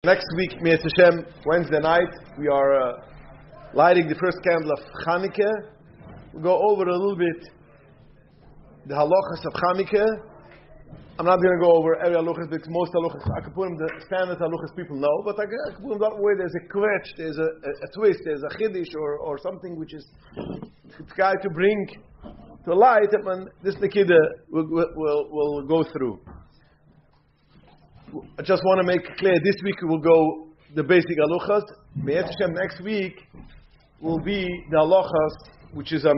Next week, Me'ez Hashem, Wednesday night, we are lighting the first candle of Hanukkah. We'll go over a little bit the halachas of Hanukkah. I'm not going to go over every halachas because most halachas, I can put them the standard halachas people know, but I can put them that way. There's a kvetch, there's a twist, there's a chiddush or something which is try to bring to light that when this Nikida will go through. I just want to make clear, this week we will go the basic halachas. Me'ez Hashem, next week will be the halachas, which is some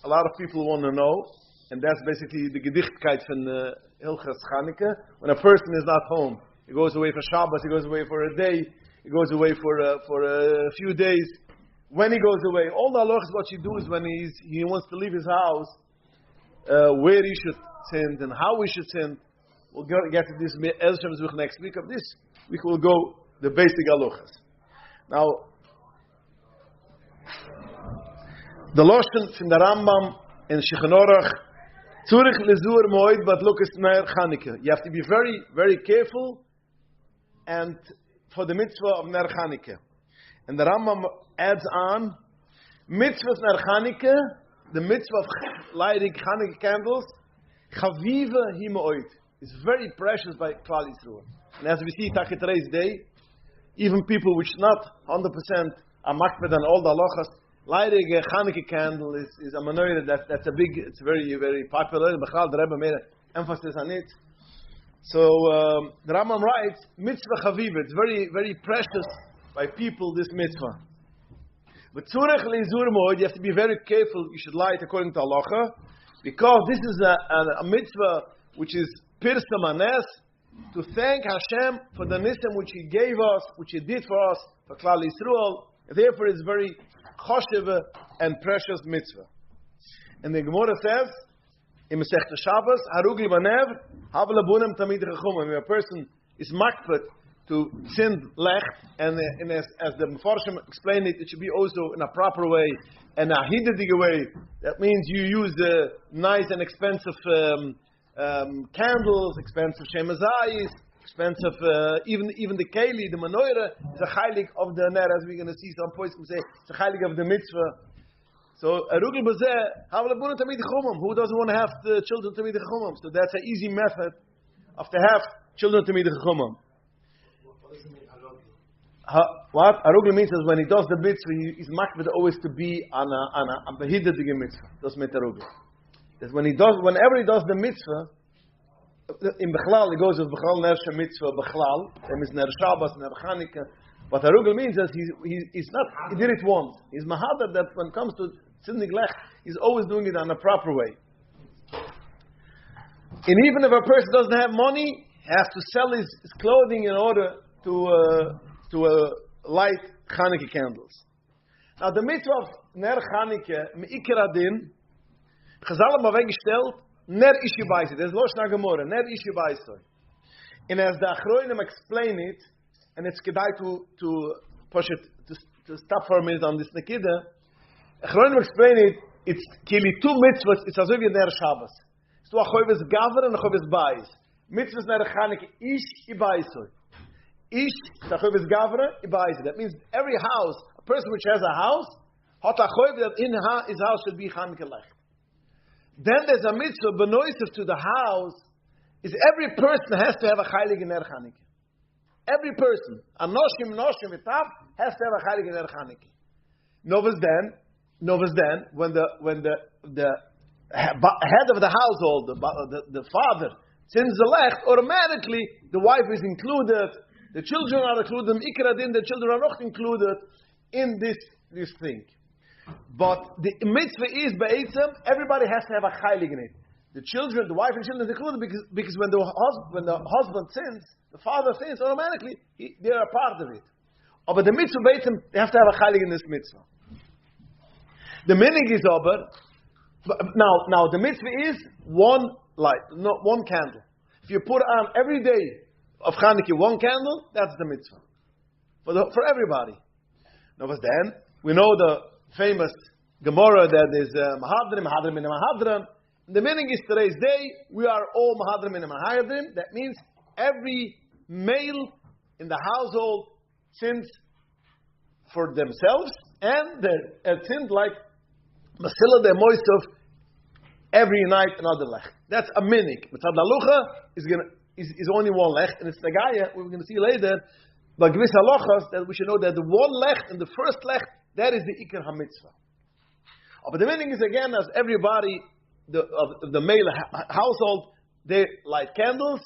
a lot of people want to know, and that's basically the gedichtkeit from the Hilchas Hanukkah. When a person is not home, he goes away for Shabbos, he goes away for a day, he goes away for a few days. When he goes away, all the halachas what you do is when he wants to leave his house, where he should sin and how he should sin. We'll get to this next week. Of this week we'll go the basic halachas. Now, the Lashon from the Rambam in Shulchan Aruch, Tzurich lezur moed bat lukas ner Chanukah. You have to be very, very careful and for the mitzvah of ner Chanukah. And the Rambam adds on, mitzvah ner Chanukah, the mitzvah of lighting Chanukah candles, chaviva hi moed. It's very precious by Klal Yisrael. And as we see today's day, even people which not 100% are makbid on all the halachas, lighting a Hanukkah candle is a menorah. That's a big, it's very, very popular. The Rebbe made an emphasis on it. So the Rambam writes, mitzvah chaviva. It's very, very precious by people, this mitzvah. But tzurech leizur moed, you have to be very careful. You should light according to halacha, because this is a mitzvah which is Pirsam Anes, to thank Hashem for the nisem which He gave us, which He did for us, for Klal Yisrael. Therefore, it's very choshev and precious mitzvah. And the Gemara says, in Masechta Shabbos, Harugli Banev, Hav Labunim Tamid Rechumim. When a person is makpet to sin lech, and as the Mefarshim explained it, it should be also in a proper way, and a hidedige way. That means you use nice and expensive candles, expensive shemazayis, expensive even the keli, the menorah is a heilig of the ner, as we're going to see some points say it's a heilig of the mitzvah. So arugel bazeh havlabuna tamid chumam. Who doesn't want to have the children tamid chumam? So that's an easy method of to have children tamid chumam. What does it mean arugel? What arugel means is when he does the mitzvah, he's makbid always to be on a behidadige mitzvah. That's meant arugel. That whenever he does the mitzvah, in Bechlal, he goes with Bechlal Ner Mitzvah Bechlal, that means Ner Shabbos, Ner Chanukah. What Arugel means is he's not, he did it once. He's Mahadar that when it comes to Tzidnik Lech, he's always doing it in a proper way. And even if a person doesn't have money, he has to sell his clothing in order to light Chanukah candles. Now the mitzvah of Ner Chanukah, Me'ikar Adin, Chazal haben weggestellt, ner ishi baisi. There's Loshna Gemara, ner ishi baisi. And as the Achroinim explain it, and it's kedai to push it, to stop for a minute on this Nekida, Achroinim explain it, it's kili two mitzvahs, it's as if you're ner Shabbos. It's to a choyves gaver and a choyves bais. Mitzvahs ner Chanukah, ish i baisi. Ish, it's a choyves gaver, i baisi. That means every house, a person which has a house, hat a choyves that in his house should be Chanukah lech. Then there's a mitzvah benoisiv to the house, is every person has to have a heilig in Ner Chanukah. Every person, a noshim v'tav, has to have a heilig in Ner Chanukah. Novus then, when the head of the household, the father, sins the lech, automatically the wife is included, the children are included, the children are not included in this thing. But the mitzvah is ba'etzem, everybody has to have a chaylik in it. The children, the wife and children are included because when the husband sins, the father sins, automatically they are a part of it. But the mitzvah ba'etzem, they have to have a chaylik in this mitzvah. The minig is over. Now the mitzvah is one light, not one candle. If you put on every day of Chanukah one candle, that's the mitzvah for everybody. Now, then we know the famous Gemara that is Mahadrim in Mahadrim. The meaning is today's day, we are all Mahadrim in Mahadrim. That means every male in the household sins for themselves, and they sinned like Masila de Moisov every night another lech. That's a minik. Mitzad Lalucha is only one lech, and it's the Gaya, we're going to see later, but Gvis Halachas, that we should know that the one lech and the first lech, that is the Iker HaMitzvah. But the meaning is again, as everybody of the male household, they light candles,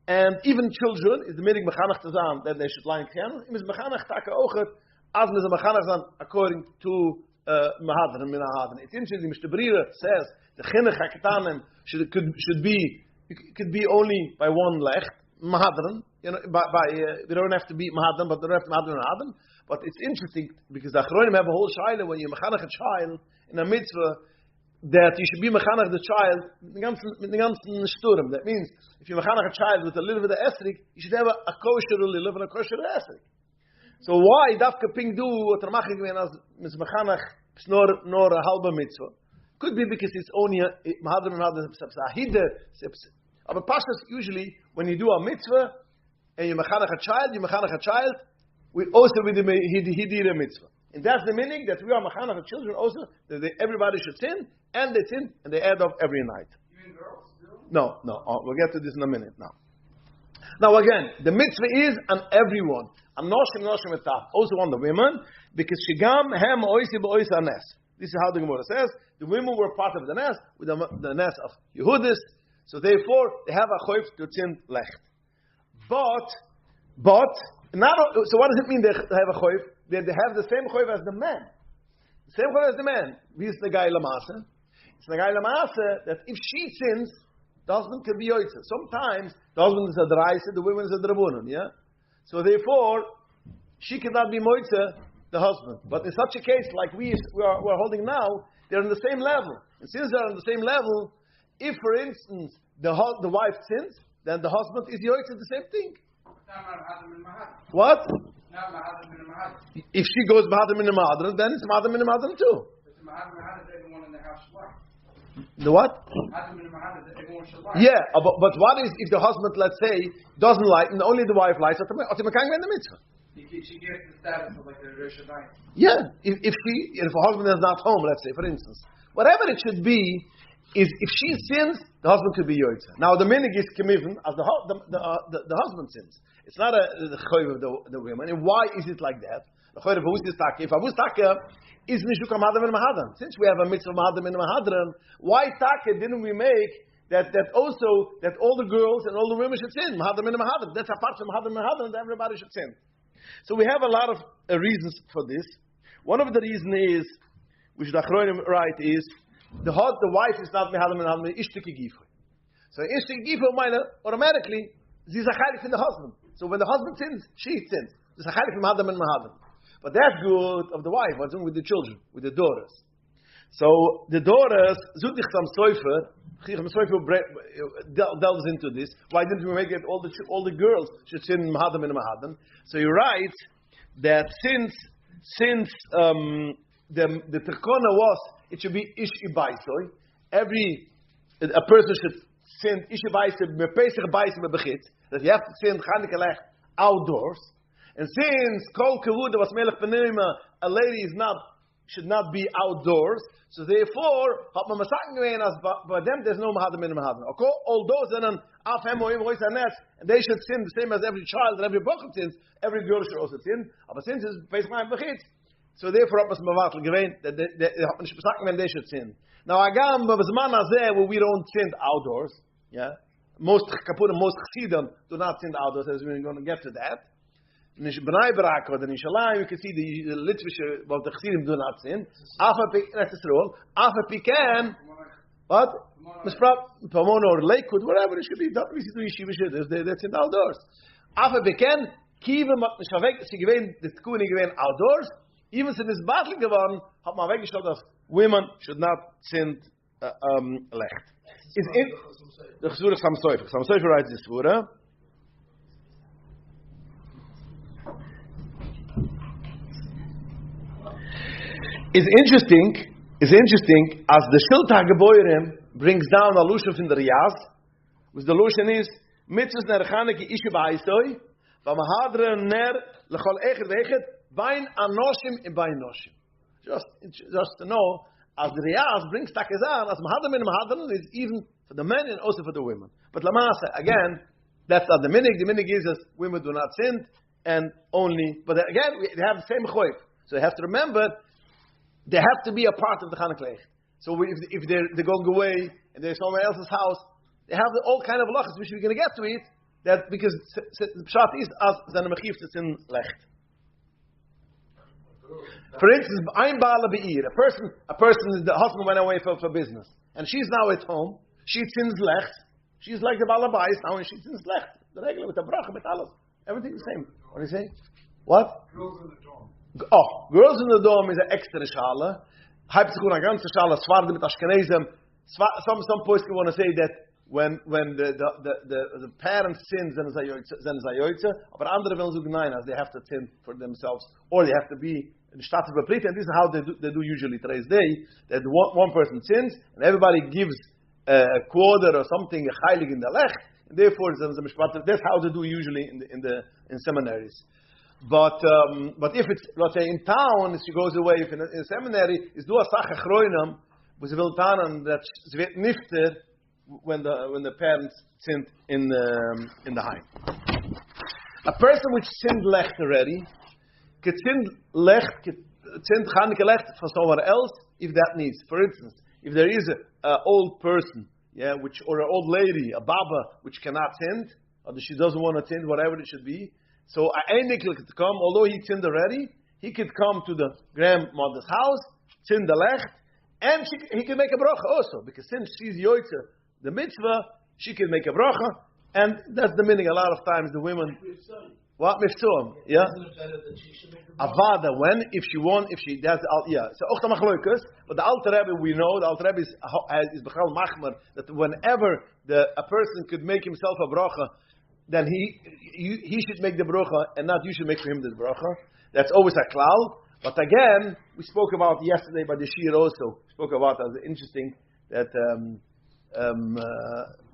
and even children, is the meaning Mechanach Tazam, that they should light candles. It is Mechanach Taka Ochet, as is Mechanach Tazam, according to Mahadran, Minahadran. It's interesting, Mr. Brira says, the Chinuch HaKetanim could be only by one lech, Mahadran. You know, we don't have to be Mahadran, but they don't have to Mahadran. But it's interesting because the Achronim have a whole shaila when you mechanach a child in a mitzvah that you should be mechanach the child the ganzen shturim. That means if you mechanach a child with a little bit of esrik, you should have a kosher lulav and a kosher esrik. So why dafka ping do what er machig when as mechanach nor a halba mitzvah? Could be because it's only mahadran and mahadran sahide. But pashas usually when you do a mitzvah and you mechanach a child. We also with the Hidira mitzvah. And that's the meaning that we are Machanach of children also, that everybody should sin, and they sin, and they add up every night. You mean girls too? No. We'll get to this in a minute now. Now again, the mitzvah is on everyone. Also on the women, because Shigam Hem Oisi B'Oisi Anes. This is how the Gemara says. The women were part of the Nes, with the Nes of Yehudis, so therefore they have a choif to sin lecht. But so what does it mean they have a choif? They have the same choif as the man. The same choif as the man. This is the guy lamasa. It's the guy lamasa that if she sins, the husband can be yoitza. Sometimes the husband is a deraisa, the woman is a drabunan. Yeah. So therefore, she cannot be moitza the husband. But in such a case, like we're holding now, they're on the same level. And since they're on the same level, if for instance the wife sins, then the husband is yoitza the same thing. What? If she goes Mahadram in the Mahadram, then it's Mahadram in the Mahadram too. The what? Yeah, but what is if the husband, let's say, doesn't like, and only the wife likes, or the mitzvah? She gets the status of like a Rosh Hashanah. Yeah, if a husband is not home, let's say, for instance, whatever it should be, is if she sins, the husband could be yoitza. Now the minig is kemivin as the husband sins. It's not the choiv of the women. And why is it like that? The choiv of who's this taka? If Abu's taka is nishuk mahadram and mahadram. Since we have a mitzvah mahadram and mahadram, why taka didn't we make that also that all the girls and all the women should sin mahadram and mahadram? That's apart from mahadram and mahadram that everybody should sin. So we have a lot of reasons for this. One of the reasons is, which the Achronim write, is the wife is not mehadam and hadam ishtiki gifo. So ishtiki gifo automatically she's a chalik from the husband. So when the husband sins, she sins. She's a chalik from hadam and mahadam. But that's good of the wife. What's wrong with the children, with the daughters? So the daughters, Zutich Sam Soifer, delves into this. Why didn't we make it all the girls should sin mahadam and mahadam? So he writes that since the tekona was it should be ish ibaisoi. A person should sin ish ibaisoi mepesach baisoi mebechitz. That you have to sin Chanukah lech outdoors. And since kol kavud was melech penima, a lady should not be outdoors. So therefore, by them there's no mahadam in mahadam. All those and they should sin the same as every child and every bochum sins. Every girl should also sin. But since it's based on bechitz, so therefore they should sin. Now agam b'zman hazeh where we don't sin outdoors. Yeah, most chassidim do not sin outdoors, as we're going to get to that. In Bnei Barak or in Shalayim, you can see the literature of the chassidim do not sin. That's Israel. Afa pikan, what? Pomona or Lakewood, whatever it should be. Don't we see the yeshiva? That's in outdoors. Afa pikan, kiven mat mishavek. Sie gewen the tkuni gewen outdoors. Even since it's badly geworden, hat man weggestellt, dass women should not sin lecht. Is in the Chesur of Sam Sofer. Sam Sofer writes this Surah. It's interesting as the Shilta Geboirim brings down a Lushan from the Riyaz, which the Lushan is mitzvahs nerchaneke ishe ba'isoi, V'mahadre ner l'chol echet v'echet bain anoshim and bain noshim. Just to know, as the Riyaz brings takazan, as mahadran is even for the men and also for the women. But Lamasa, again, that's not the minig. The minig is that women do not sin, and only, but again, they have the same choiv. So you have to remember, they have to be a part of the Chanukah. So if they're going away, and they're somewhere else's house, they have all kind of lachas, which we're going to get to it, that because the pshat is as zan mechiv to sin lecht. For instance, ein bala be'ir, a person, the husband went away for business, and she's now at home, she sins lecht, she's like the bala bais now, and she sins lecht, the regular with the bracha, with alles, everything the same. What do you say? What? Girls in the dorm. Oh, girls in the dorm is an extra shala. Halbzikun a ganze shala, Svardim mit Ashkenazim. Some poets want to say that when the parents sin, then is a yoytze, but andere will sagen nein, as they have to sin for themselves, or they have to be in status of and this is how they do usually today's day, that one person sins, and everybody gives a quarter or something, a heilig in the lech, and therefore that's how they do usually in seminaries. But if it's, let's say, in town, she goes away, if in a seminary, is do a sache chroinam, was will tanen that ze wird nifter when the parents sinned in the heim. A person which sinned lecht already, could sin lecht, sinned chanike lecht for someone else if that needs. For instance, if there is a old person, or an old lady, a baba, which cannot sin, or she doesn't want to sin, whatever it should be. So a einikl could come, although he sinned already, he could come to the grandmother's house, sin the lecht, and he can make a bracha also, because since she's yoytze, the mitzvah, she can make a bracha, and that's the meaning. A lot of times the women, what miftzum, yeah, avada when if she does, So ochta machloikus, but the Alter Rebbe we know the Alter Rebbe is bechal machmer that whenever a person could make himself a bracha, then he should make the bracha and not you should make for him the bracha. That's always a klal. But again, we spoke about yesterday by the shiur also. Spoke about as interesting that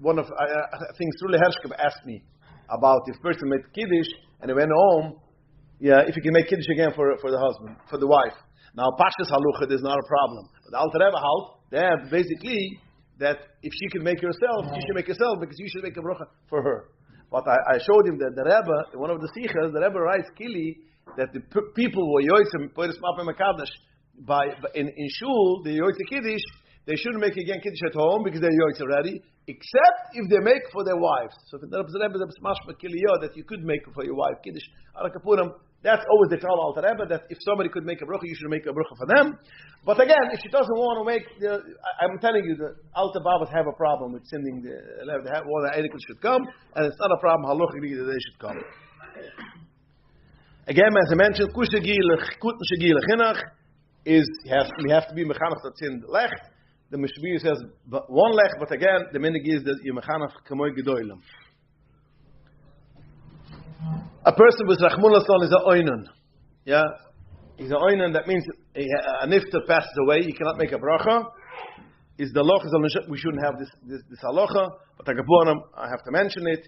one of I think Srule Hershkeb asked me about if person made kiddush and he went home, if he can make kiddush again for the husband, for the wife. Now Pashas halucha is not a problem, but the Alter Rebbe halt that basically that if she can make herself, she should make herself because you should make a bracha for her. But I showed him that the Rebbe, in one of the sichas, the Rebbe writes kili that the people who are yoytzim poiris mapem makadosh in shul the yoytze kiddush, they shouldn't make again kiddush at home because they're yoytze already, except if they make for their wives. So if the Rebbe is mashma kiliyo that you could make for your wife kiddush alakapurim, that's always the call Alter Rebbe that if somebody could make a bracha, you should make a bracha for them. But again, if she doesn't want to make, I'm telling you, the Alter Babas have a problem with sending the Eidikl should come, and it's not a problem halachically that they should come. Again, as I mentioned, is we have to be mechanach that sin lech. The Mishmir says one lech, but again, the minig is that you mechanach kamoy gedoylem. A person with rachmunason is a oinen. He's a oinen. That means a nifter passes away. He cannot make a bracha. Is the loch? We shouldn't have this halacha, but I have to mention it.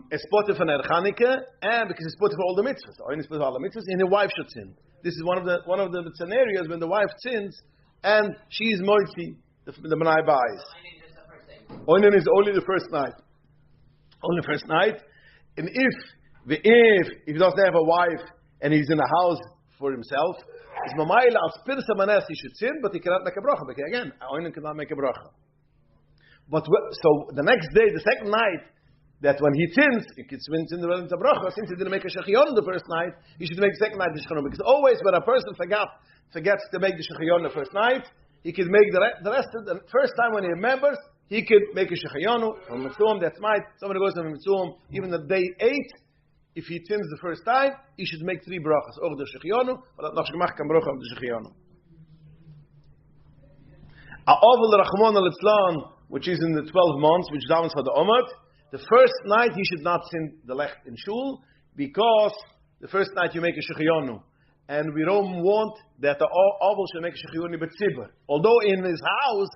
It's spotted for Chanukah, and because it's spotted for all the mitzvahs. Oinen is spotted for all the mitzvahs, and the wife should sin. This is one of the scenarios when the wife sins and she is moitzi the B'nai Bais. Oinen is only the first night. Only first night. And if he doesn't have a wife and he's in a house for himself, it's mamayla as pirsa manes he should sin, but he cannot make a bracha. Because again, Oinen cannot make a bracha. But so the next day, the second night, that when he sins, he could sin the bracha. Since he didn't make a shechion the first night, he should make the second night the shechion. Because always when a person forgets to make the shechion the first night, he could make the rest of the first time when he remembers, he could make a shechayonu from Mitzvum, that's might. Somebody goes to Mitzvum, even the day 8, if he sins the first time, he should make 3 brachas. Or the shechayonu, but not shemach kam bracha of the shechayonu. A'ovel rachmon al-Itzlan, which is in the 12 months, which davens for the Omer, the first night he should not sin the lech in shul, because the first night you make a shechayonu. And we don't want that the ovel should make a shechayonu b'tzibur. Although in his house,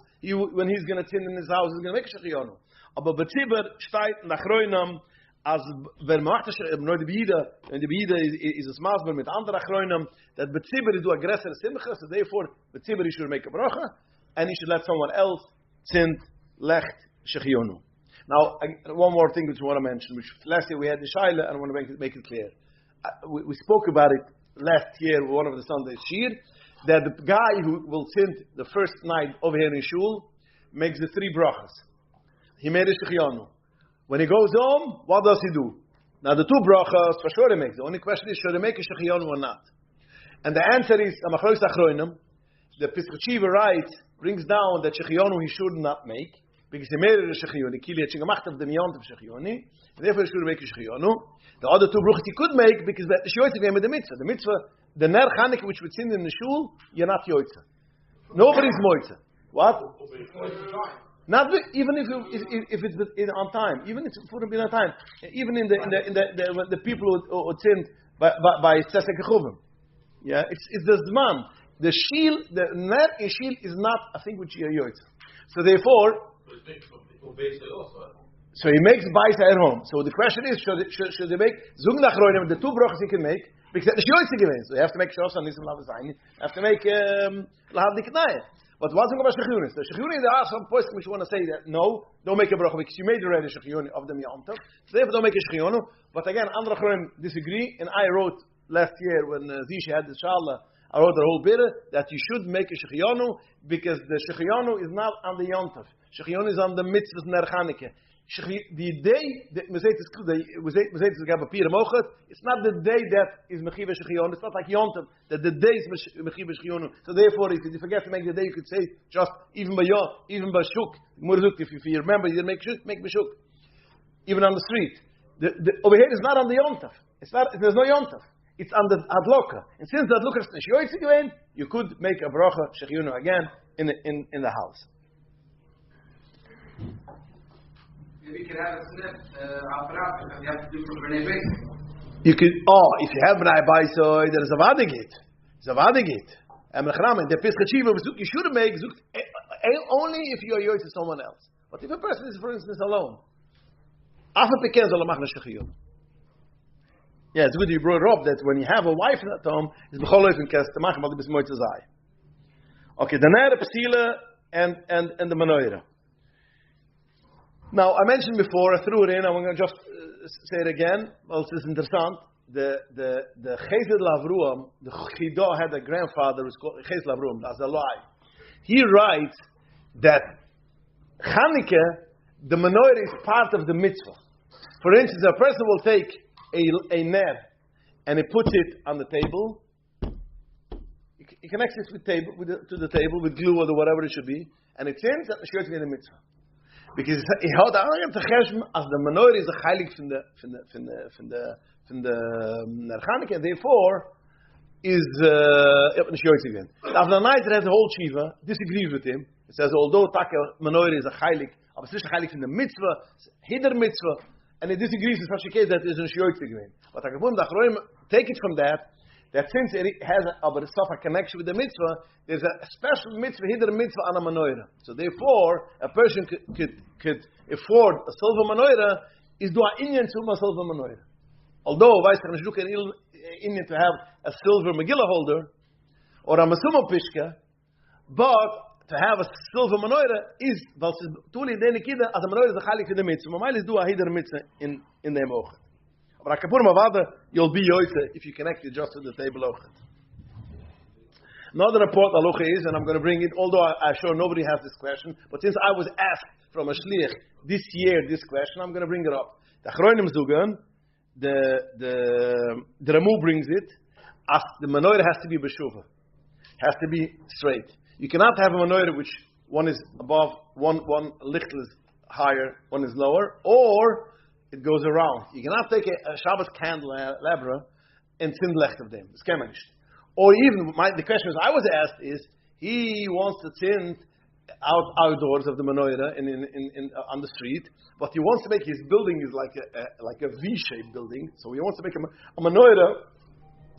when he's going to sin in his house, he's going to make a shechayonu. Aber b'tzibur steht nach Roinam as wenn man macht nur die Bide, and the Bide is a smasber mit andere Achronim, that Betzibber do a aggressive simcha, so therefore Betzibber should make a bracha, and he should let someone else sint lecht shechionu. Now, one more thing which I want to mention, which last year we had the Shaila, and I want to make it clear. We spoke about it last year, one of the Sunday Shir, that the guy who will sint the first night over here in Shul makes the 3 brachas. He made a shechionu. When he goes home, what does he do? Now the 2 brachas, for sure he makes. The only question is, should he make a shechionu or not? And the answer is, Amachlois Achronim, the Pesach Shiva brings down that shechionu he should not make, because he made it a shechionu. Kili had gemacht of the miyant of shechionu, therefore he should make a shechionu. The other 2 brachas he could make, because the yoytze came with the mitzvah. The mitzvah, the ner Chanukah which would sin in the shul, you're not yoytze. Nobody's moitze. What? Not even if it's on time, even if it wouldn't be on time, even in the people who sinned by tzesek chuvim. Yeah, it's the zman. The shil, the ner in shil is not a thing which you yoytze. So therefore, so he makes baisa at home. So the question is, should they make zung nachroinim, the 2 brachas he can make, because the yoytze given. So you have to make shos and nisam lavazayin. You have to make lahav diknayah. But what's about shechiunis? The shechiunis, there are some points which want to say that no, don't make a bracha because you made already shechiuni of the miyamtav. So therefore, don't make a shechiunu. But again, andere chronim disagree, and I wrote last year when Zisha had the shala, I wrote the whole bit that you should make a shechiunu because the shechiunu is not on the yomtav. Shechiunu is on the mitzvahs ner Chanukah. The day that it's not the day that is mechiva shechionu. It's not like yontav that the day is mechiva shechionu. So therefore, if you forget to make the day, you could say just even by shuk. If you remember, you didn't make shuk, make b'shuk. Even on the street, over here is not on the yontav. It's not. There's no yontav. It's on the adloka. And since the adloka is yoytze given, you could make a bracha shechionu again in the house. Maybe you could have a snip because you have to do it for B'nai Beit. You could, if you have B'nai Beit, there is a vadigit. It's a vadigit. And the Pesach Shiva, you should make only if you are yoytze to someone else. But if a person is, for instance, alone, yeah, it's good you brought it up that when you have a wife at home, it's b'chol ofen kes to machen, but it's moitze zay. Okay, the ner, pesila, and the menorah. Now, I mentioned before, I threw it in, I'm going to just say it again. Well, this is interesting. The Chesed Lavruam, the Chidah had a grandfather who was called Chesed Lavruam, that's a lie. He writes that Chanukah, the menorah is part of the mitzvah. For instance, a person will take a ner and he puts it on the table. He connects it to the table with glue or whatever it should be, and it sends that the shirt in the mitzvah. Because he held on to cheshm as the menorah is a heilig from the ner Chanukah, and therefore is again. After the night, it has the whole shiva disagrees with him. It says although taka menorah is a heilig, but it's a heilig from the mitzvah, hider mitzvah, and it disagrees in such a case that it is a shiur again. But I can take it from that since it has a connection with the mitzvah, there's a special mitzvah, hidden mitzvah on a menorah. So therefore, a person could afford a silver menorah, is do a inyan to a silver menorah. Although, vice versa, inyan to have a silver Megillah holder, or a masumo pishka, but to have a silver menorah is, tuli denikida, as a menorah is a chalik in the mitzvah. Mamayl is do a hidden mitzvah in the emochet. But you'll be yoytze if you connect it just to the table ochet. Another important halacha is, and I'm going to bring it, although I'm sure nobody has this question, but since I was asked from a shliach this year this question, I'm going to bring it up. The Achronim Zugan, the Ramu brings it, as the menorah has to be b'shuva, has to be straight. You cannot have a menorah which one is above, one lichtel is higher, one is lower, or it goes around. You cannot take a Shabbos candle, labra, and send left of them. It's kemenish. Or even, the question I was asked is, he wants to send outdoors of the menorah on the street, but he wants to make his building is like a V-shaped building. So he wants to make a menorah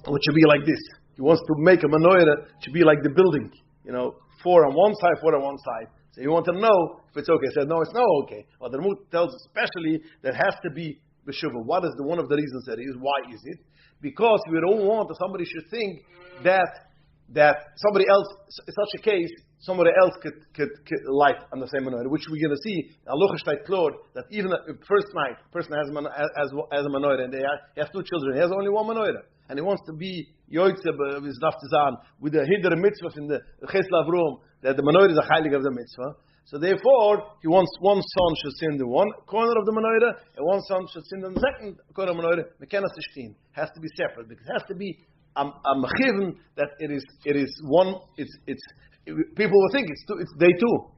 which should be like this. He wants to make a menorah to be like the building. 4 on one side, 4 on one side. So you want to know if it's okay. I said, no, it's not okay. Well, the Ramut tells especially that has to be b'shuva. What is one of the reasons that is? Why is it? Because we don't want that somebody should think that somebody else, in such a case, somebody else could light on the same menorah, which we're going to see. Halacha shtayt klor that even the first night, a person has a menorah, and he has two children. He has only one menorah, and he wants to be yoytze with naftizan with the hidder mitzvah in the Keslo Avrom that the menorah is a heilig of the mitzvah. So therefore, he wants one son should sit in the one corner of the menorah, and one son should sit in the second corner of the menorah. Mekenas ishtin has to be separate because it has to be a mechivn that it is one. It's people will think it's day two.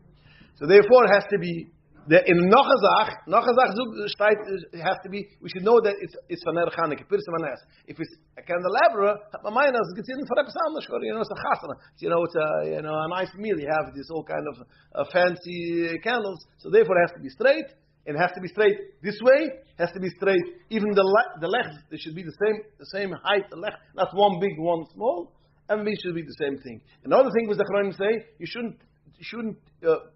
So therefore, it has to be. In Nachazach it has to be. We should know that it's for Ner Chanukah. If it's a candelabra, it's a chasana. It's a nice meal. You have this all kind of fancy candles. So therefore, it has to be straight. It has to be straight this way. It has to be straight. Even the left, they should be the same height. The left, not one big, one small. And we should be the same thing. Another thing was the Quran say you shouldn't.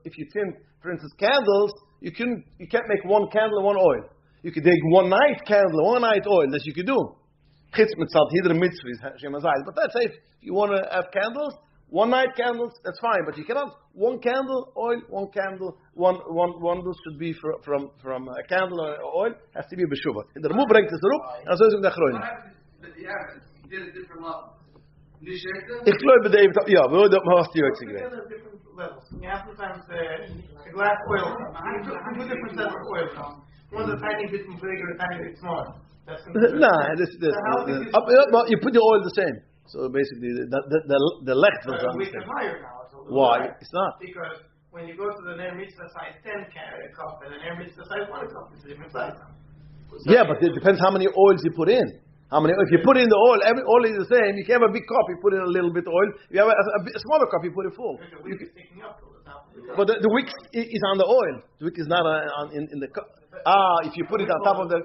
If you tint, for instance, candles, you can't make one candle and one oil. You could take one night candle, one night oil. That you could do. But that's if you want to have candles, one night candles, that's fine. But you cannot one candle oil, one candle, one should be from a candle or oil has to be b'shuva. In the Ramu brings this up, and so is in the Chroin. You did a different level. Ich glaube, David, ja, wir haben das die heute gesehen. Levels. You have sometimes a glass oil. Two different sets of oil. One's a tiny bit bigger, a tiny bit smaller. No, you put the oil the same. So basically, the left was on the same. Higher now. Why? It's not. Because when you go to the Ner Mitzvah size 10 cup and the Ner Mitzvah size 1 cup, it's a different size. Yeah, but it depends how many oils you put in. If you put in the oil, every oil is the same. You can have a big cup, you put in a little bit of oil. You have a smaller cup, you put it full. But the wick is on the oil. The wick is not in the cup. If you put it on top of the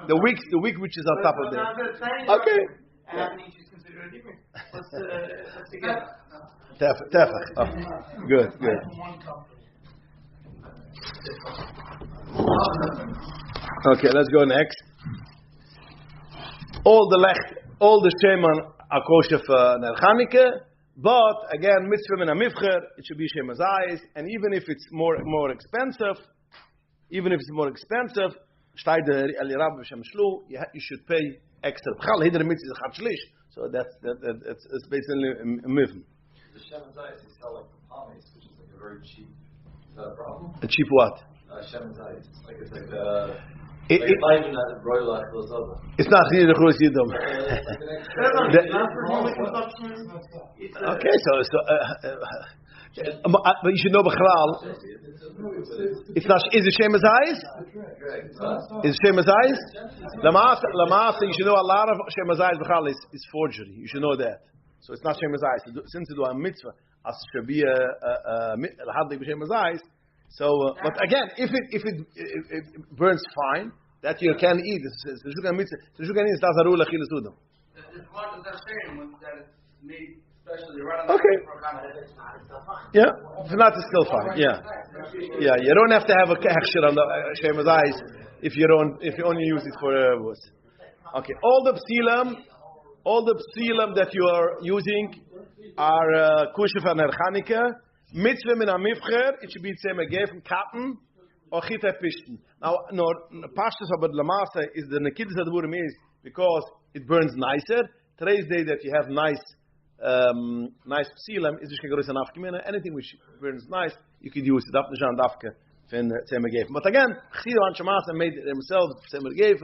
the wick which is on top of the. Okay. Tefach. Good. Okay, let's go next. All the sheman are kosher for Ner Chanukah, but again, mitzvah min hamivcher, it should be shem hazayis, and even if it's more expensive, shtay the elirab v'shem shlu, you should pay extra. B'chal hider mitzvah is chat shlish, so it's basically a mivn. The shem hazayis is selling from Hamis, which is like a very cheap. Is that a problem? A cheap what? Shem hazayis, it's like it's not near the Churus Yidom. Okay, so but you should know B'chalal. It's not. Is it Shem Hazayis? Is it Shem Hazayis? Lamaasa, you should know a lot of Shem Hazayis B'chalal is forgery. You should know that. So it's not Shem Hazayis. Since you do a mitzvah, as should be a hadlik b'Shem Hazayis. So, but again, if it burns fine, that you can eat. It's dazaru l'chilas udam. It's what is that saying that it's made especially right on the Yeah, if not, it's still fine. Yeah. You don't have to have a hechsher on the Shem Hazayis if you only use it for was. Okay, all the psilam that you are using are kosher for Ner Chanukah. Mitzvah min hamivcher, it should be the same again from cotton or chita pishten. Now, pashtus aber lamasa is the nekidus advurim is because it burns nicer. Today's day that you have nice psilam is just gegrus enough. Anything which burns nice, you could use it up the jan dafke from the same again. But again, chsidu and shamasa made themselves the same again,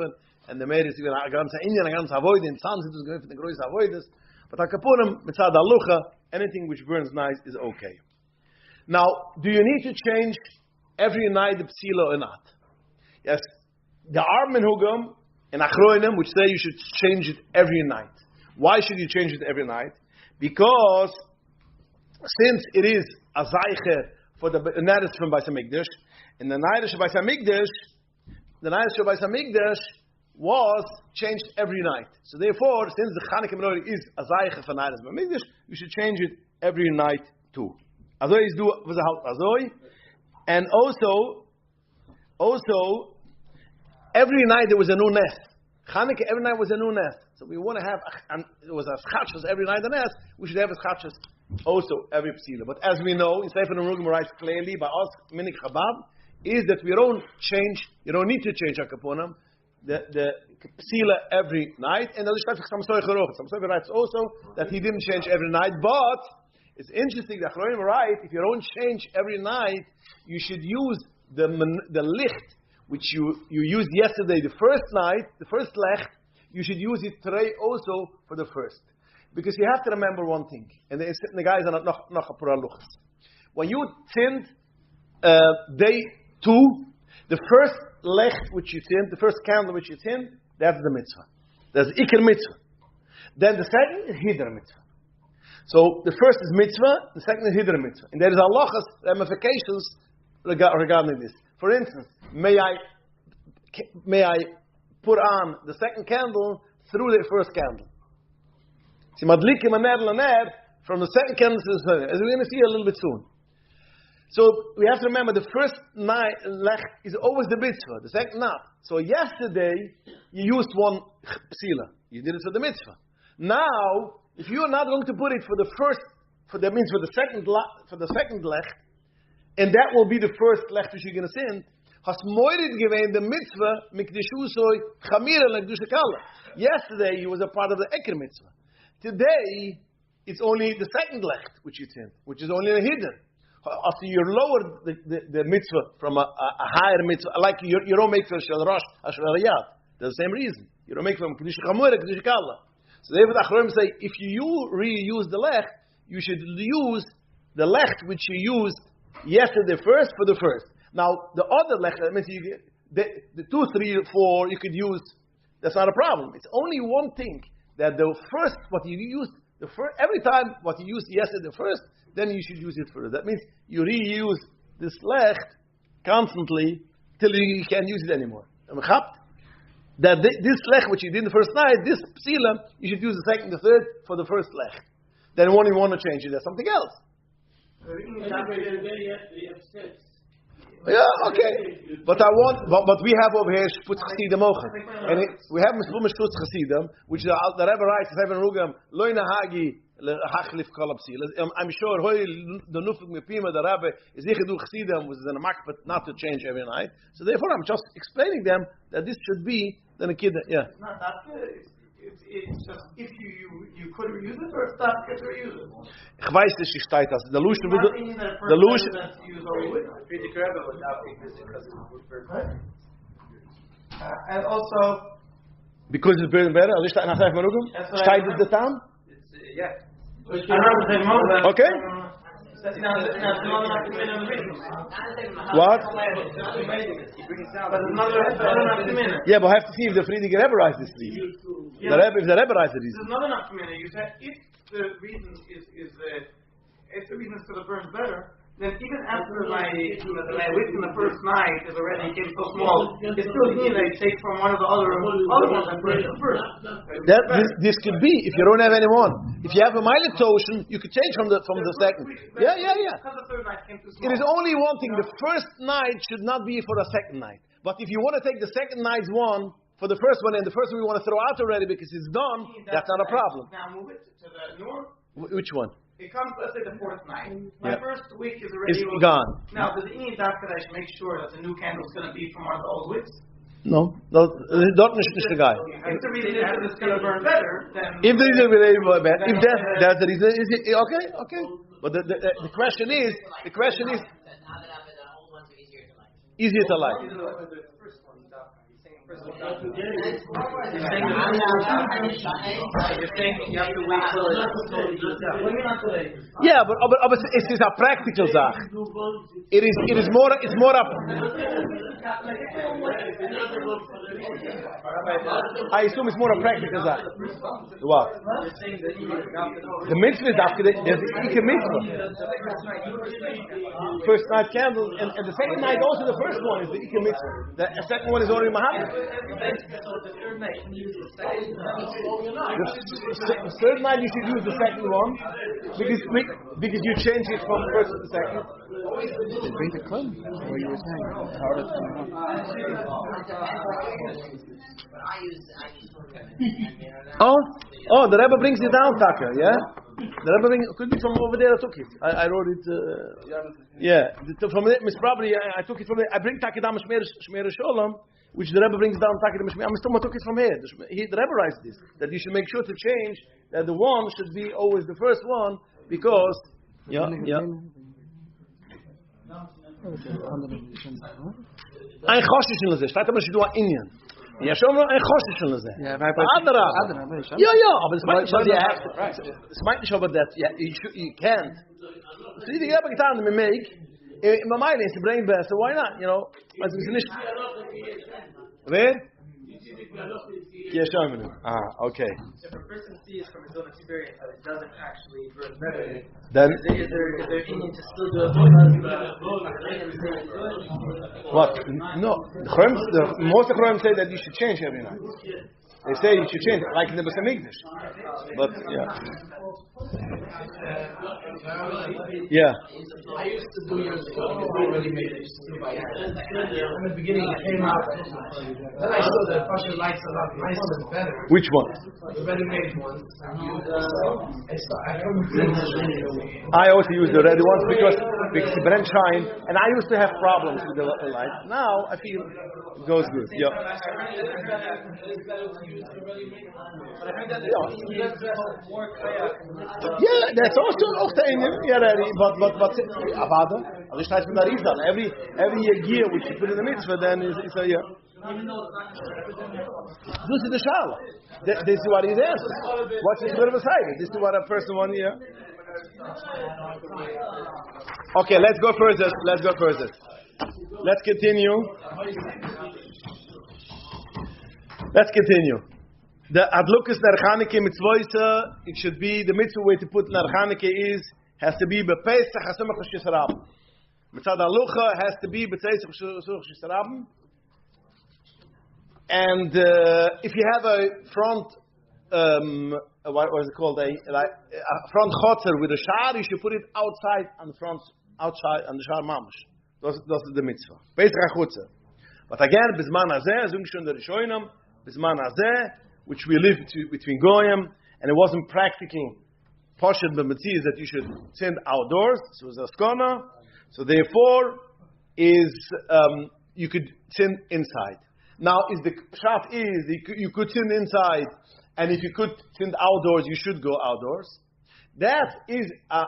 and they made it even a ganze Indian, a ganze avoid in some it was going for the gross avoidus. But akapurim mitzad alucha, anything which burns nice is okay. Now, do you need to change every night the psila or not? Yes, there are menhugam and achroinim which say you should change it every night. Why should you change it every night? Because since it is a zaycher for the Nadas from Beis Hamikdash, and the Nadas of Beis Hamikdash was changed every night. So therefore, since the Chanukah menorah is a zaycher for Nadas from Hamikdash, you should change it every night too. Azoi is do was a halt azoi, and also every night there was a new nest. Chanukah, every night was a new nest. So we want to have, and it was a schachos every night a nest, we should have a schachos also every psila. But as we know, in Sefer Nemurim writes clearly, by us, Minik Chabad, is that we don't change, you don't need to change our kaponim, the psila every night, and the Samsoy writes also that he didn't change every night, but it's interesting that Chronim write, if you don't change every night, you should use the licht, which you used yesterday, the first night, the first lech, you should use it today also for the first. Because you have to remember one thing, and the guys are not luchas. When you tinned day 2, the first lech which you tinned, the first candle which you tinned, that's the mitzvah. That's ikar mitzvah. Then the second is hidra mitzvah. So the first is mitzvah, the second is hidra mitzvah. And there is halachas ramifications regarding this. For instance, may I put on the second candle through the first candle? See, madlikim aner from the second candle to the third, as we're going to see a little bit soon. So we have to remember the first night lech is always the mitzvah, the second not. So yesterday you used one psila, you did it for the mitzvah. Now, if you are not going to put it for the first, for the second lech, and that will be the first lech which you're going to sin. Has moirid given the mitzvah mikdeshusoy chamira lekdusha kala. Yesterday he was a part of the ekir mitzvah. Today it's only the second lech which you sin, which is only a hidden. After you lower the mitzvah from a higher mitzvah, like you don't make for shel rosh ashrayat. That's the same reason. You don't make from kedusha chamira kedusha kala. So therefore the Achronim say if you reuse the lech, you should use the lech which you used yesterday first for the first. Now the other lech, that means you get the 2, 3, 4 you could use. That's not a problem. It's only one thing that the first what you used the first every time what you used yesterday first, then you should use it first. That means you reuse this lech constantly till you can't use it anymore. That this lech which you did the first night, this psila, you should use the second, the third for the first lech. Then when you want to change it, there's something else. Yeah, okay. But we have over here Shputz Chassidim Ochet. And we have Shputz Chassidim, which the Rebbe writes, Seven Rugam, Loi Nahagi, Hachlif Kol Psila. I'm sure, the Nufik Mepima, the Rebbe, is Yichidu Chassidim, was in a makbet not to change every night. So therefore, I'm just explaining them that this should be the Nikida. Yeah. It's not that it's just if you could reuse it or stop to reuse it. Ich weiß nicht, wie steht das. The Lucian and also because it's better. Steht nach Sefer Rugam? Steht es the town? Yeah. Okay. What? Yeah, but I have to see if the Friediger Rebbe writes this leaf. If the Rebbe writes it. There's not enough community. You said if the reason if the reason is to the burns better, then even after my width in the first night is already getting so small, it's still mean I take from one of the other ones I put in the first. This could be if you don't have anyone. If you have a milet toshen, you could change from the second. Yeah. Because the third night came too small. It is only one thing. The first night should not be for the second night. But if you want to take the second night's one for the first one, and the first one we want to throw out already because it's done, that's not a problem. Now move it to the north. Which one? It comes, let's say, the fourth night. My first week is already gone. Now, does it mean that I should make sure that the new candle is going to be from one of the old wicks? No, dort nicht the guy. If the reason is it's going to burn better, then... If the reason will burn better, if that's the reason, is it okay? But the question is... Easier to light. You're saying you have to wait till yeah, but it is a practical Zach. It is more a... I assume it's more a practical Zach. What? The mitzvah is after there's the Ika mitzvah. First night candle, and the second night also the first one is the Ika mitzvah. The second one is already Mahavir. The third night you should use the second one because you change it from first to the second. bring the club. What you were saying. Oh, the Rebbe brings it down, Taka, yeah? The Rebbe could be from over there. I took it. I wrote it. From it, probably I took it from there. I bring Taka down Shmeir Sholem, which the Rebbe brings down Taka Mishmeir. I took it from here. The Rebbe writes this, that you should make sure to change that the one should be always the first one, because ein Choshish in Lezeh. Steht aber, dass du ein Indien. Ja, schon mal ein Choshish in Lezeh. Ja, aber es meint nicht aber that you can't. See, the Rebbe getan, we make, in my mind, it's the brain best, so why not, Also, it's nicht... Where? Yeah, show me. Okay. If a person sees from his own experience that it doesn't actually burn better, then is there any to still do it? What? No. The most of the say that you should change every night. They say you should change, like in the Besamigdash. But yeah. I used to do years ago before really made it. In the beginning, it came out. Then I saw that Pasha likes a lot nicer and better. Which one? The ready-made ones. I also use the ready ones because the brand shine, and I used to have problems with the light. Now I feel it goes good. Yeah. Yeah, that's also ready, but Avada. Also steht from the Rizal. Every year which you put in the mitzvah, then is a year. This is the Shala. This is what he says. What's his word beside it? This is what a person wants here. Okay, let's go further. Let's continue. The adlukas narchanike mitzvoisa, it should be the mitzvah way to put narchanike has to be bepesach hasumach shisarab. Mitzad alucha has to be bepesach shisarab. And if you have a front, what is it called? A front chotzer with a shar, you should put it outside on the shar mamash. That's the mitzvah. Pesach chotzer. But again, bisman hazeh, zung shon der Rishonim, bisman hazeh, which we live between goyim, and it wasn't practical. Poshet b'metzi that you should send outdoors. So it's a skona. So therefore, you could send inside. Now, the pshat is you could send inside, and if you could send outdoors, you should go outdoors. That is a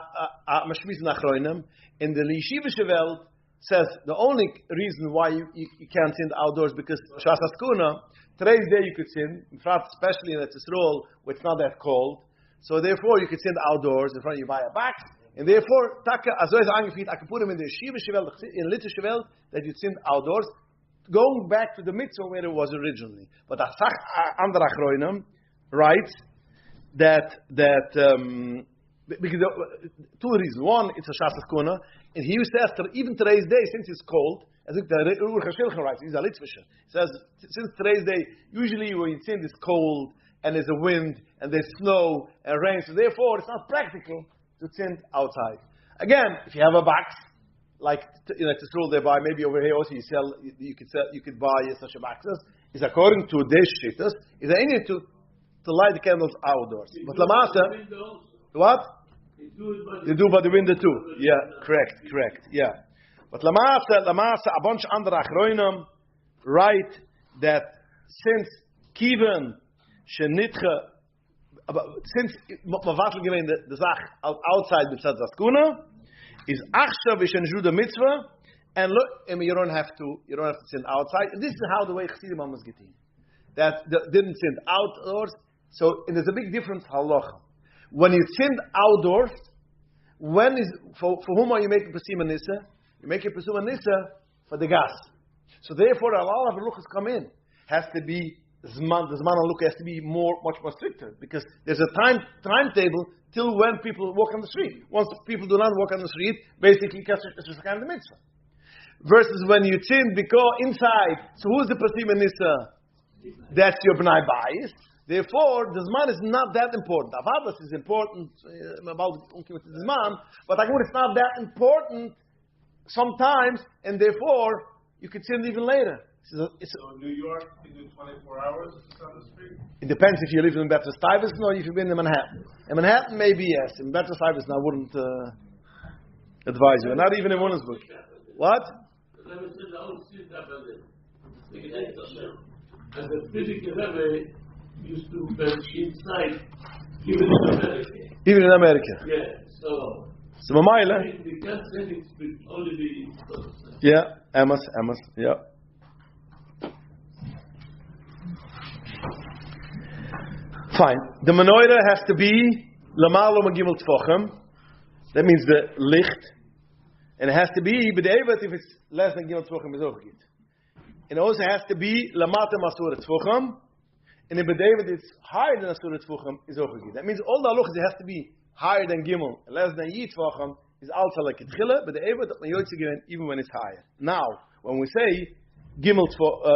mashmis nachroinim. In the Yeshiva Shevel says the only reason why you can't send outdoors because shas haskuna. Today's day you could send, especially in a Yisrael where it's not that cold. So therefore you could send outdoors in front of you buy a box. And therefore, taka azoy angefit, I can put them in the Yeshiva Shevel, in Little Shevel, that you send outdoors, going back to the mitzvah where it was originally. But Asach Andar Achroinim writes that because two reasons. One, it's a Shas Kuna, and he says that even today's day, since it's cold, as the Ur Chashilcha writes, he's a Litzvisher. He says, since today's day, usually when you send it's cold, and there's a wind, and there's snow, and rain, so therefore it's not practical to send outside. Again, if you have a box, like to stroll there by, maybe over here also you could buy such a boxes. Is according to this shittas, is there any to light the candles outdoors? But Lamasa, what? You do by the window too. Yeah, correct. Yeah. But Lamasa, a bunch of other achroinim write that since Kiven Shenitcha, since Mavatl given the Zach outside the Tzad Zaskuna, is Achshav Vishenju the mitzvah, and look, you don't have to send outside. And this is how the way Chassidim was getting. That didn't send outdoors. So there's a big difference halacha. When you send outdoors, when is for whom are you making Pesima Nisa? You make a Pesima Nisa for the gas. So therefore, a lot of halachas come in. Has to be Zman. The Zman halukha has to be much more stricter because there's a timetable till when people walk on the street. Once people do not walk on the street, basically it's just kind of the mitzvah. Versus when you sin because inside. So who's the Pesima Nisa? That's your B'nai Bayis. Therefore, the Zman is not that important. Avadas is important about the Zman, but it's not that important sometimes, and therefore you could sin even later. So in New York, you do 24 hours on the street? It depends if you live in Bedford-Stuyvesant or if you've been in Manhattan. In Manhattan, maybe yes. In Bedford-Stuyvesant, I wouldn't advise you. Not even in Williamsburg. What? And the physical Rebbe used to bench inside, even in America. Even in America. Yeah, so Mamaila. we can't send it with only the. Yeah, Amos, yeah. Fine. The menorah has to be lamalo magimel tfochem. That means the licht. And it has to be b'devet if it's less than gimel tfochem is overgit. And it also has to be lamata masura tfochem. And in b'devet it's higher than asura tfochem is overgit. That means all the halachas it has to be higher than gimel, less than yit tfochem is also like a tchila, but the evet that mayotzi given even when it's higher. Now, when we say gimel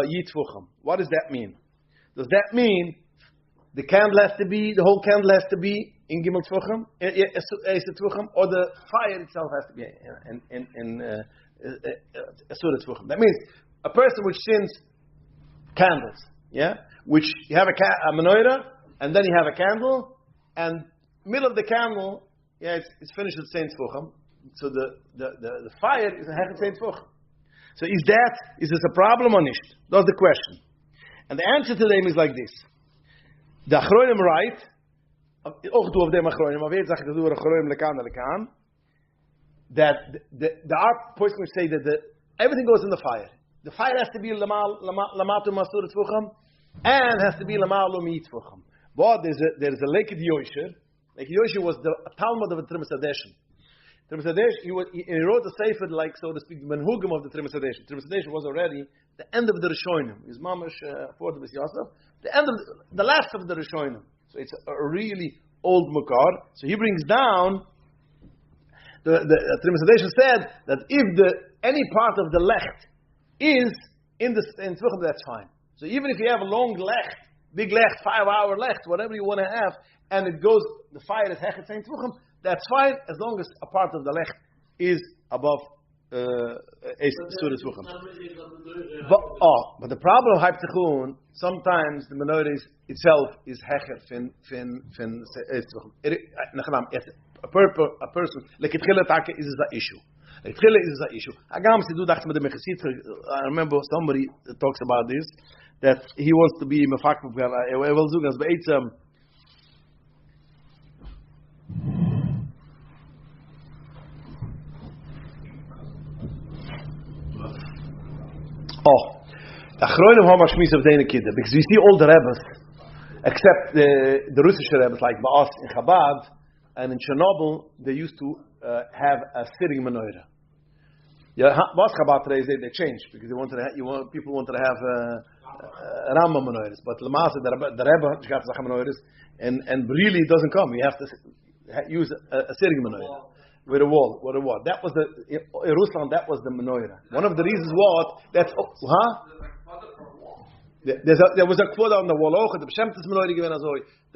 yit tfochem, what does that mean? Does that mean the candle has to be, the whole candle has to be in gimel tfochem, or the fire itself has to be in asura tfochem? That means a person which sins candles, which you have a menorah, and then you have a candle, and middle of the candle, it's finished with Saint Tfochem. So the fire is a Hechet Saint Tfochem. So is this a problem or not? That's the question. And the answer to them is like this. The Achronim write, auch two of them Achronim, that the art person would say that everything goes in the fire. The fire has to be Lamatu Masur Tfochem and has to be Lamalu Mi Tfochem. But there's a Lekid Yosher. Like Yosher was the Talmud of the Trimas Hadeshin. Trimas Hadeshin, he wrote a sefer, like so to speak, the Menhugim of the Trimas Hadeshin. Trimas Hadeshin was already the end of the Rishonim. His mamash for the Yosef, the end of the last of the Rishonim. So it's a really old Makar. So he brings down the Trimas Hadeshin said that if any part of the lecht is in Tfochem, that's fine. So even if you have a long lecht, big lecht, 5-hour lecht, whatever you want to have, and it goes, the fire is Hechet Saint Tfochem, that's fine as long as a part of the lecht is above Surah Tfochem. But the problem of Haiptechun, sometimes the menorah itself is Hechet fin Tfochem. A person, like Tchila Taka is the issue. Like Tchila is the issue. I remember somebody talks about this, that he wants to be mefakuf. Will zugen as be'etzem. Achronim hamashmis of Deine Kidde, because we see all the Rebbes, except the Russian Rebbes like Ba'as in Chabad and in Chernobyl, they used to have a sitting menorah. Ba'as Chabad today they changed because people wanted to have Rambam menorahs, but Lamasa the Rebbe got the menorahs, and really it doesn't come. You have to use a sitting menorah. With a wall. That was in Ruslan. That was the menorah. One of the reasons there was a quote on the wall. The B'Shemtes menorah given as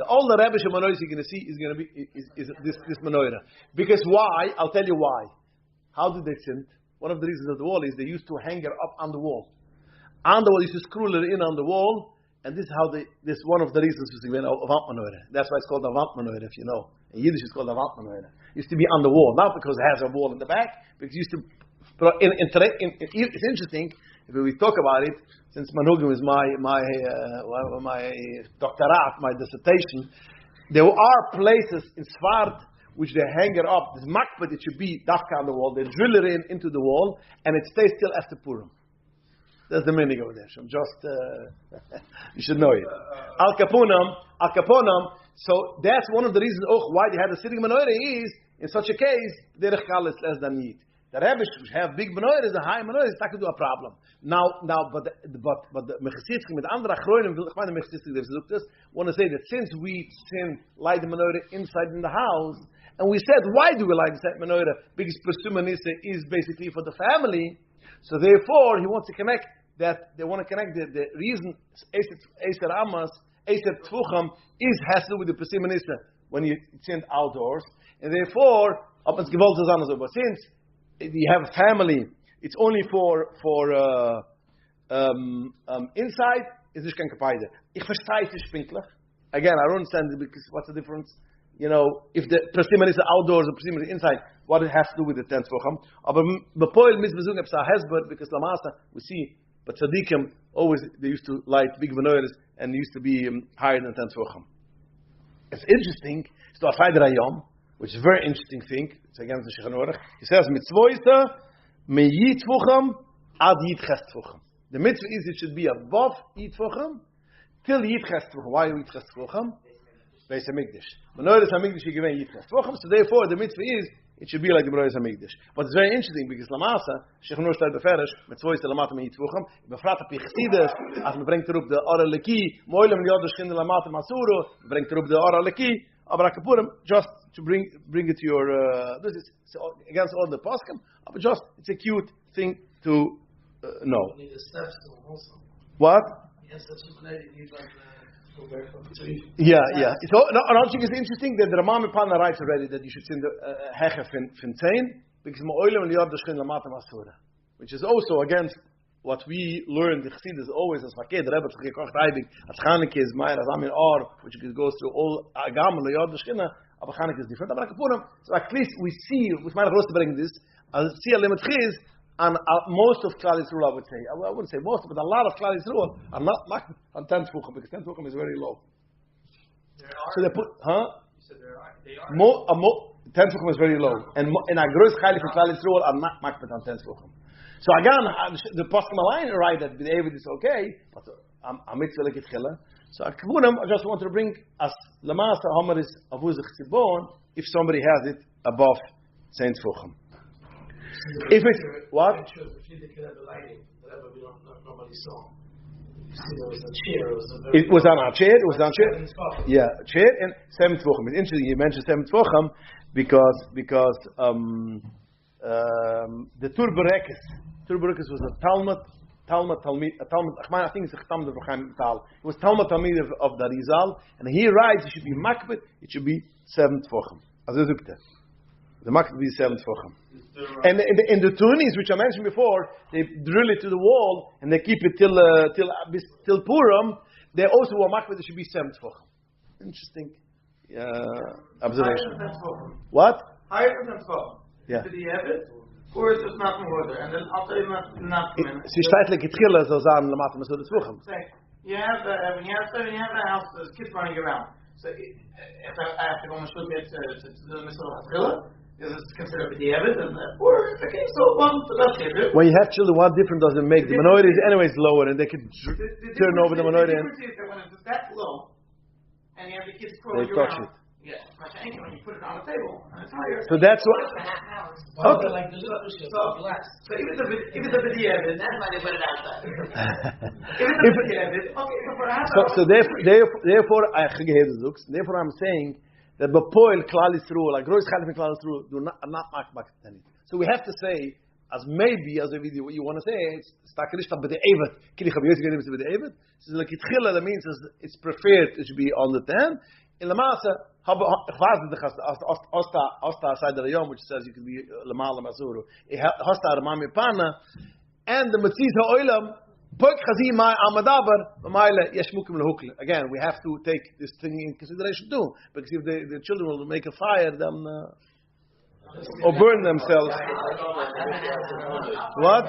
all the Rebbe menorahs you're going to see is going to be is this menorah. Because why? I'll tell you why. How did they sin? One of the reasons of the wall is they used to hang her up on the wall. On the wall, used to screw her in on the wall, and this is how this one of the reasons was given avant menorah. That's why it's called avant menorah, if you know. In Yiddish, it's called avant menorah. Used to be on the wall, not because it has a wall in the back, because it used to. It's interesting if we talk about it, since Manhugim is my doctorate, my dissertation. There are places in Sfard which they hang it up. This makbet, it should be dafka on the wall. They drill it into the wall, and it stays still after Purim. That's the meaning over there. So just you should know it. Al Kaponam. So that's one of the reasons why they had a sitting menorah is in such a case derech kal is less than need. The Rebbe should have big menorahs, the high menorahs, that could do a problem. But the Mechasitzim with andere Achronim, the Mechasitzim want to say that since we light the menorah inside in the house, and we said why do we light the menorah? Because Persumanisa is basically for the family. So therefore he wants to connect that they want to connect the reason Eser Amas, Eser Tfucham has to do with the Persumanisa when you send outdoors, and therefore but since you have a family, it's only for inside, is nicht kein Kapaide. Ich verstehe es nicht pinklich. Again, I don't understand it because what's the difference? You know, if the Prasiman is outdoors or Prasiman is inside, what it has to do with the 10th Wocham? Aber bepoil misbezung epsa hesbert because Lamasa, we see, but Tzadikim, always, they used to light big menorahs and used to be higher than 10th Wocham. It's interesting, it's the Afayder Ayom, which is a very interesting thing. It's against the Shechan Orach. He says, mitzvoisa me yit Wocham ad yit chest Wocham. The mitzvah is it should be above yit Wocham till yit chest Wocham. Why yit chest Wocham? Beis HaMikdash. Menorahs HaMikdash you give yit chest Wocham. So therefore the mitzvah is it should be like the Menorahs HaMikdash. But it's very interesting because Lamasa, Shechan Orach steht beferish, mitzvoisa lamata me yit Wocham. Befrat ap Chassidus, as me bringt up the Ora Leki, moilem liyod shchina lamata masuru, bringt up the Ora Leki, aber Akapurim, just to bring it to your, this is against all the poskim, but just, it's a cute thing to know. You need the steps also. What? Yes, that's what you need like go barefoot. Yeah. So, another thing is interesting that the Ramam Pana writes already that you should send the Heche fin Tain, because Ma'oilem liyad d'shchin lamata masura, which is also against what we learned, the Chassidus always as Fakir, the Rebbe Tzchikoch Reibig, as Chanukah is Meir, as Amin Or, which goes through all Agam liyad d'shchina, but Chanukah is different. But so at least we see, with my Rosh to bring this, I see a limit chiz, and most of Klal Yisrael, I would say, I wouldn't say most, but a lot of Klal Yisrael are not on 10th Fuchim, because 10th Fuchim is very low. So they put, You said they are. 10th Fuchim is very low, and a gross Chayli for Klal Yisrael are not makbet on 10th Fuchim. So again, the Poskim Align right that David is okay, but a mitzvah like Chila. So I just want to bring as Lamasa Homer is Avuzach Tzibon if somebody has it above Saint Fuchim. If it's what? If you look at the lighting, whatever nobody saw. You see, there was a chair. It was on a chair. It was on a chair. Yeah, chair and 7th Fuchim. It's interesting you mentioned 7th Fuchim because the Turberekes was a Talmud. I think it's a Talmud of Chaim Tal. It was Talmud Talmid of the Rizal, and he writes it should be makbet. It should be 7th Fuchim. As the makbet be 7th Fuchim. And in the tunis, which I mentioned before, they drill it to the wall and they keep it till Purim. They also were makbet. It should be 7th Fuchim. Interesting observation. What? Higher than 12. Yeah. To the Evid, or is it not more there? And then I'll tell you not Sie steht like Gitchila, so sagen Lamata Masud Tzvuchim. You have when you have a house, there's kids running around. So if I have to go and shoot it to the Missile of Gitchila, is it considered the Evid? Or okay, so that's it. When you have children, what difference does it make? The minority is anyways lower, and they could turn over the minority. The difference is that when it's that low, and you have the kids crawling They touch around. it. Yeah, but when you put it on the table, and it's higher. So that's what. Okay. Like the little shit, glass. So if it's a video, then that's why they put it outside. If it's a video, okay, for a half hour. So therefore, I'm saying that Bapoil Klal Yisrael, like Groß Chalif Klal Yisrael, do not makbet. So we have to say, as maybe as a video, what you want to say, it's Stakrishta b'de'evet. Kili Chabiyos Gedim is b'de'evet. So like Itchila, that means it's preferred it should be on the 10. In the Maasa, Osta side of the Yom, which says you can be Lamala Masuru. Hosta Ramami Pana, and the Matziz Ha'olam, Pok Chazima Amadabar, Maile Yeshmukim Lahukle. Again, we have to take this thing in consideration too, because if the children will make a fire, then or burn themselves. What?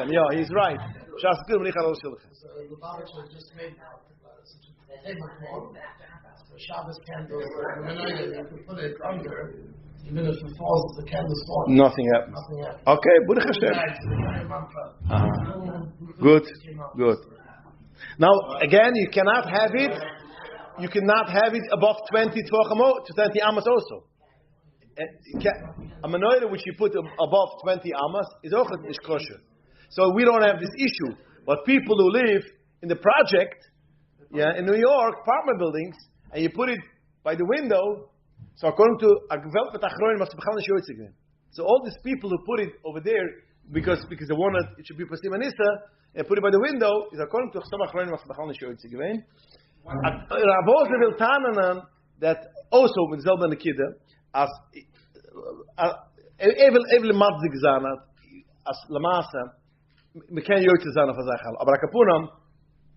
Yeah, he's right. Shabbos candles, you can put it under, even if it falls, the candles fall. Nothing happens. Okay, Baruch Hashem. Good. Now, again, you cannot have it above 20 amas also. A menorah which you put above 20 amas is also kosher. So we don't have this issue. But people who live in the project, in New York, apartment buildings, and you put it by the window, so according to so all these people who put it over there because they wanted it should be Pasimanista and put it by the window is according to that also with Zelda Nikida as even matzig zanat as lamasa we can use the zan of azachal aber kapunam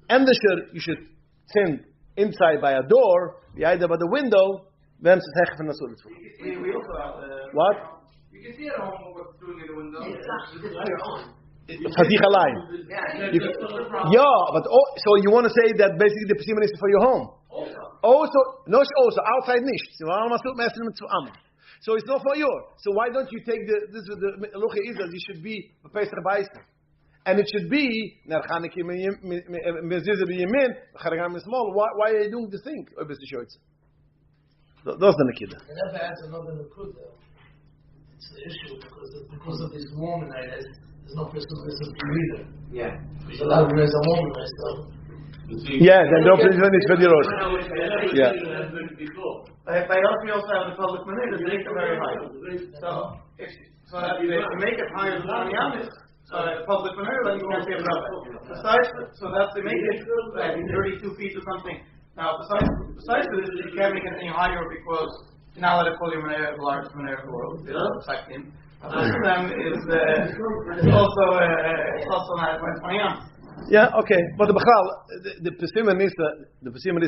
and you should send inside by a door either by the window when it's hech from the soul We also have what you can see at home what's doing in the window. Fazich align. But so you want to say that basically the pesimin is for your home. Also, outside nicht. So it's not for you. So why don't you take the loche is that it should be Pesach Baiser, and it should be ner Chanukah meziz biyamin, Charagam small. Why are you doing this thing? That's the nekida. And that adds another nekuda. It's the issue because of this womanitis. There's no person who is a reader. Yeah. There's a lot of guys that womanize stuff. Yeah, then no pesimin is for the rosh. Yeah. By us, we also have the public money. The rates are very high. So to make it higher than Yamis, public money, then you can't pay a brother. Besides, so that's to make it 32 feet or something. Now, besides this, you can't make it any higher because you're not allowed to call your money the largest money of the world. It's like him. This of them is also not 20 Yamis. Yeah, okay. But the pesimin is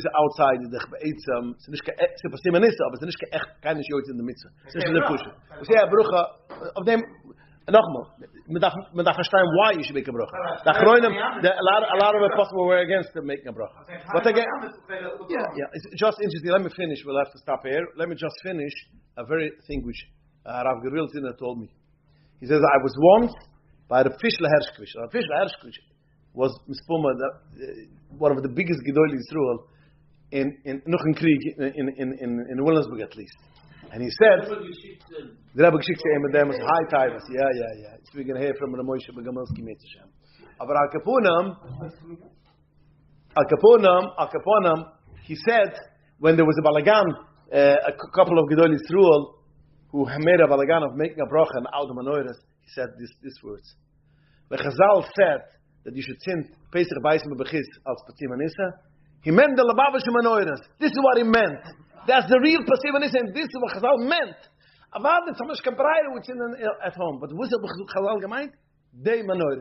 outside the beitsam. It's nicht pesimin is, aber it's nicht echt keine Schuld in der Mitte. It's just the push. We say a brucha of them. Nogmal, we darf verstehen why you should make a brucha. A lot of people were against making a brucha. But again, it's just interesting. Let me finish. We'll have to stop here. Let me just finish a very thing which Rav Gerilziner told me. He says I was once by the Fischler Hershkvish. Fischler Hershkvish was Mispuma, one of the biggest Gdoli Yisrael in Krieg in Williamsburg at least. And he said, the Rebbe Geshikse Emedem was high titles. Yeah. So we're going to hear from the Moshe Begamelski Mitzvah. Aber Al Kaponam, he said, when there was a balagan, a couple of Gdoli Yisrael who made a balagan of making a bracha and out of manoiras, he said these words. The Chazal said that you should send Pesach Baisim Bechis als Pasimanissa. He meant the Labavish Manoiras. This is what he meant. That's the real Pasimanissa, and this is what Chazal meant. Avad, it's Hamash Kabrayr, which is at home. But what's the Chazal gemeint? They Manoiras.